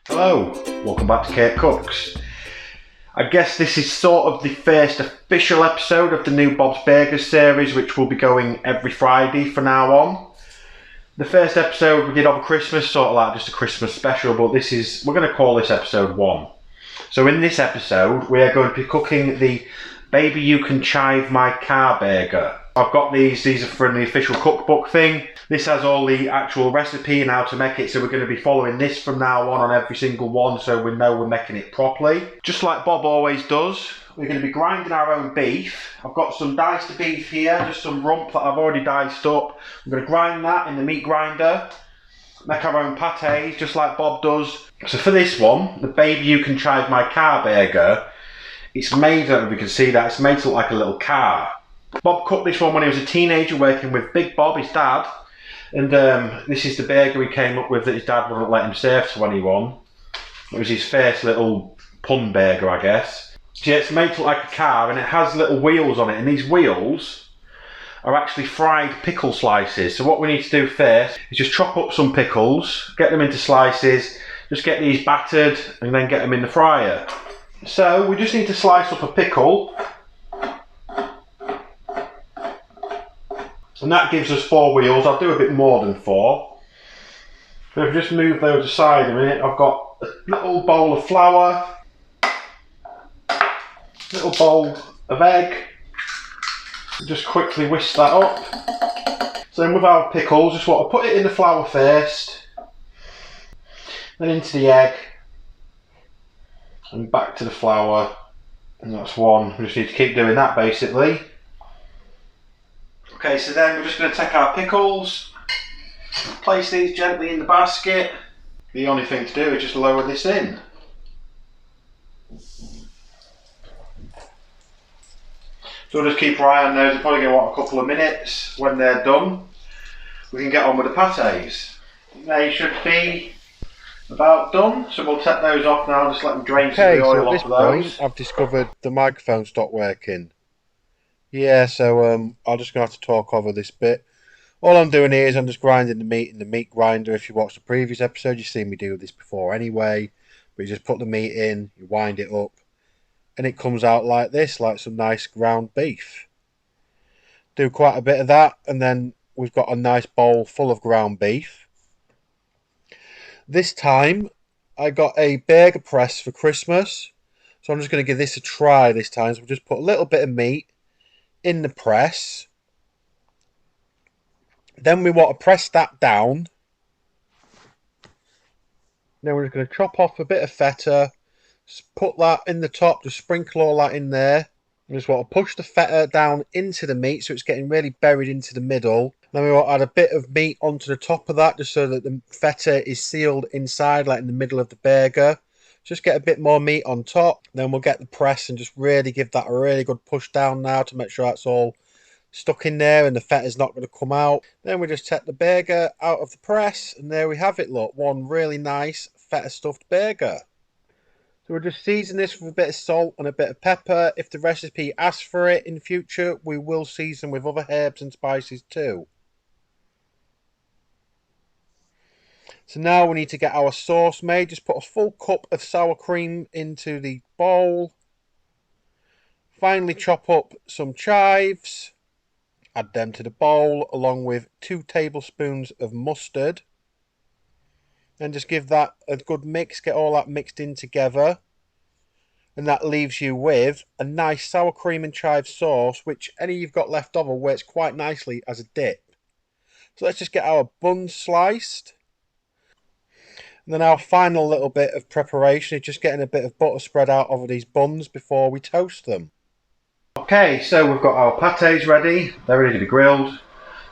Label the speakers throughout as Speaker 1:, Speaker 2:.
Speaker 1: Hello, welcome back to Kirk Kooks. I guess this is sort of the first official episode of the new Bob's Burgers series, which will be going every Friday from now on. The first episode we did over Christmas, sort of like just a Christmas special, but we're going to call this episode 1. So in this episode, we are going to be cooking the Baby You Can Chive My Car burger. I've got these are from the official cookbook thing. This has all the actual recipe and how to make it, so we're going to be following this from now on every single one, so we know we're making it properly. Just like Bob always does, we're going to be grinding our own beef. I've got some diced beef here, just some rump that I've already diced up. I'm going to grind that in the meat grinder, make our own pâtés, just like Bob does. So for this one, the Baby You Can Chive My Car burger, it's made, I don't know if you can see that, it's made to look like a little car. Bob cooked this one when he was a teenager working with Big Bob, his dad. And this is the burger he came up with that his dad wouldn't let him serve to anyone. It was his first little pun burger, I guess. So yeah, it's made to look like a car and it has little wheels on it. And these wheels are actually fried pickle slices. So what we need to do first is just chop up some pickles, get them into slices, just get these battered and then get them in the fryer. So we just need to slice up a pickle. And that gives us 4 wheels. I'll do a bit more than 4. So if I just move those aside a minute, I've got a little bowl of flour, a little bowl of egg. Just quickly whisk that up. So then with our pickles, just want to put it in the flour first, then into the egg, and back to the flour. And that's one. We just need to keep doing that basically. Okay, so then we're just going to take our pickles, place these gently in the basket. The only thing to do is just lower this in. So we'll just keep our eye on those. They're probably going to want a couple of minutes. When they're done, we can get on with the pâtés. They should be about done, so we'll take those off now, just let them drain some of the oil off of those.
Speaker 2: Point, I've discovered the microphone stopped working. Yeah, so I'm just going to have to talk over this bit. All I'm doing here is I'm just grinding the meat in the meat grinder. If you watched the previous episode, you've seen me do this before anyway. But you just put the meat in, you wind it up, and it comes out like this, like some nice ground beef. Do quite a bit of that, and then we've got a nice bowl full of ground beef. This time, I got a burger press for Christmas. So I'm just going to give this a try this time. So we'll just put a little bit of meat in the press. Then we want to press that down. Then we're just going to chop off a bit of feta, just put that in the top, just sprinkle all that in there. We just want to push the feta down into the meat so it's getting really buried into the middle. Then we want to add a bit of meat onto the top of that just so that the feta is sealed inside, like in the middle of the burger. Just get a bit more meat on top. Then we'll get the press and just really give that a really good push down now to make sure that's all stuck in there and the feta's not going to come out. Then we just take the burger out of the press and there we have it, look. One really nice feta stuffed burger. So we'll just season this with a bit of salt and a bit of pepper. If the recipe asks for it in future, we will season with other herbs and spices too. So now we need to get our sauce made. Just put a full cup of sour cream into the bowl. Finally chop up some chives. Add them to the bowl along with 2 tablespoons of mustard. And just give that a good mix. Get all that mixed in together. And that leaves you with a nice sour cream and chive sauce, which any you've got left over works quite nicely as a dip. So let's just get our buns sliced. And then our final little bit of preparation is just getting a bit of butter spread out over these buns before we toast them.
Speaker 1: Okay, so we've got our pâtés ready. They're ready to be grilled.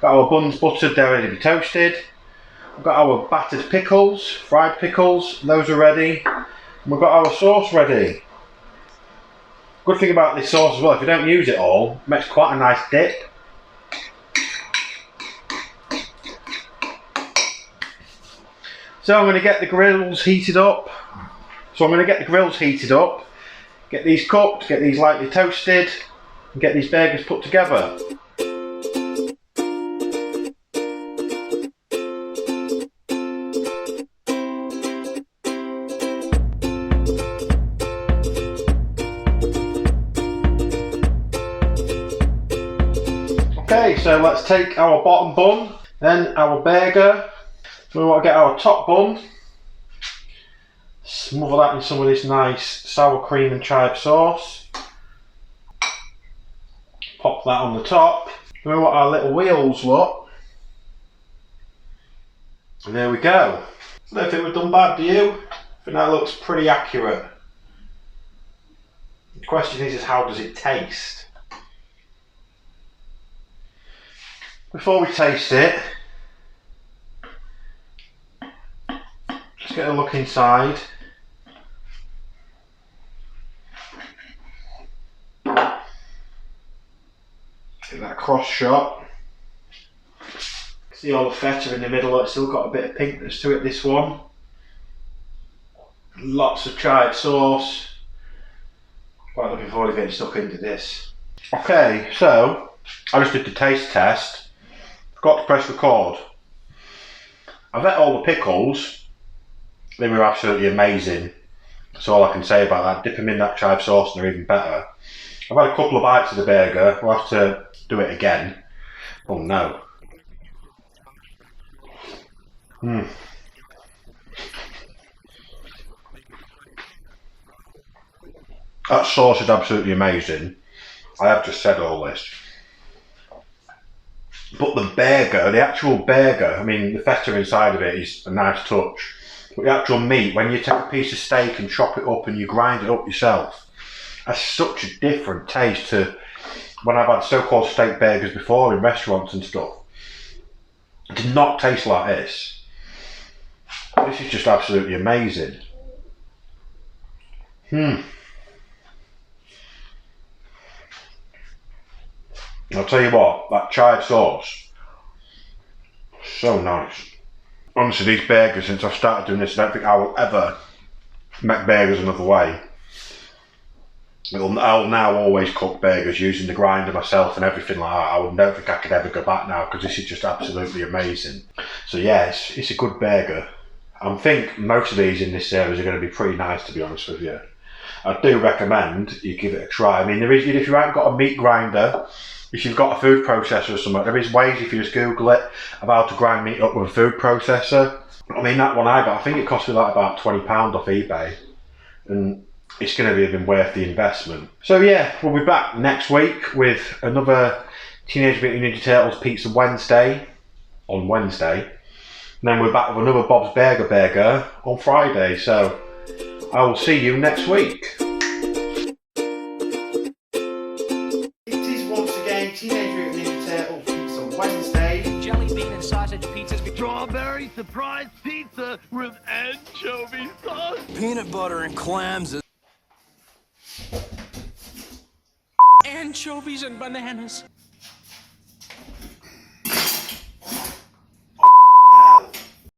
Speaker 1: Got our buns buttered, they're ready to be toasted. We've got our battered pickles, fried pickles, those are ready. And we've got our sauce ready. Good thing about this sauce as well, if you don't use it all, it makes quite a nice dip. So I'm going to get the grills heated up. Get these cooked, get these lightly toasted, and get these burgers put together. Okay, so let's take our bottom bun, then our burger. We want to get our top bun, smother that in some of this nice sour cream and chive sauce. Pop that on the top. We want our little wheels, look. And there we go. I don't think we've done bad, do you? I think that looks pretty accurate. The question is how does it taste? Before we taste it, let's get a look inside. Get that cross shot. See all the feta in the middle, it's still got a bit of pinkness to it, this one. Lots of chive sauce. Quite looking forward to getting stuck into this. Okay, so I just did the taste test. Forgot to press record. I've ate all the pickles. They were absolutely amazing. That's all I can say about that. Dip them in that chive sauce and they're even better. I've had a couple of bites of the burger. We'll have to do it again. Oh no. That sauce is absolutely amazing. I have just said all this. But the burger, the actual burger, I mean the feta inside of it is a nice touch. But the actual meat, when you take a piece of steak and chop it up and you grind it up yourself, has such a different taste to when I've had so-called steak burgers before in restaurants and stuff. It did not taste like this. This is just absolutely amazing. I'll tell you what, that chive sauce, so nice. Honestly, these burgers, since I've started doing this, I don't think I will ever make burgers another way. I'll now always cook burgers using the grinder myself and everything like that. I don't think I could ever go back now because this is just absolutely amazing. So yeah, it's a good burger. I think most of these in this series are going to be pretty nice, to be honest with you. I do recommend you give it a try. I mean, there is, if you haven't got a meat grinder, if you've got a food processor or something, there is ways, if you just Google it, of how to grind meat up with a food processor. I mean, that one I got, I think it cost me like about £20 off eBay. And it's going to be even worth the investment. So yeah, we'll be back next week with another Teenage Mutant Ninja Turtles Pizza Wednesday on Wednesday. And then we're back with another Bob's Burger on Friday. So I will see you next week. Teenage Mutant Ninja Turtles Pizza Wednesday.
Speaker 3: Jelly bean and sausage pizzas.
Speaker 4: Strawberry surprise pizza with anchovy sauce.
Speaker 3: Peanut butter and clams. Anchovies and bananas.